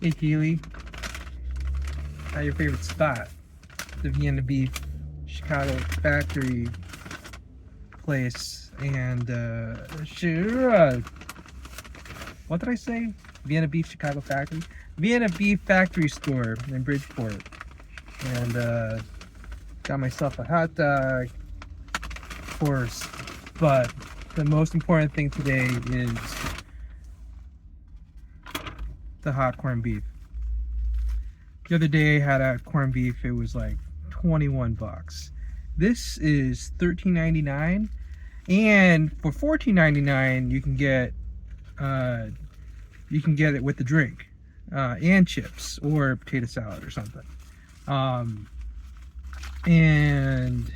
Hey Keely, at your favorite spot, the Vienna Beef Chicago factory place, and what did I say? Vienna Beef Chicago factory, Vienna Beef Factory store in Bridgeport, and got myself a hot dog, of course. But the most important thing today is the hot corned beef. The other day I had a corned beef. It was like 21 bucks. This is $13.99, and for $14.99 you can get it with the drink and chips or potato salad or something. And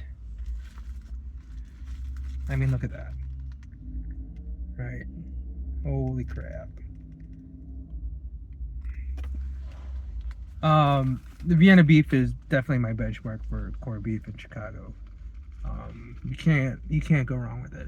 I mean, look at that, right? Holy crap. The Vienna beef is definitely my benchmark for corned beef in Chicago. You can't go wrong with it.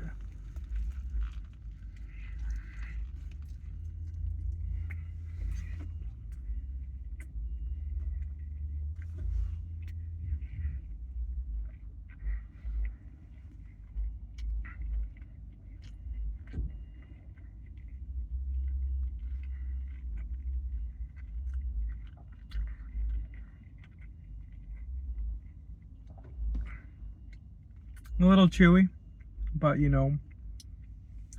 A little chewy, but you know,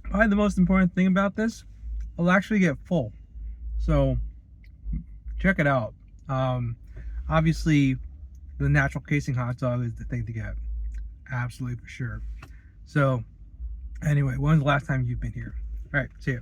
probably the most important thing about this, I'll actually get full. So check it out. Obviously, the natural casing hot dog is the thing to get, absolutely for sure. So anyway, when's the last time you've been here? All right, see ya.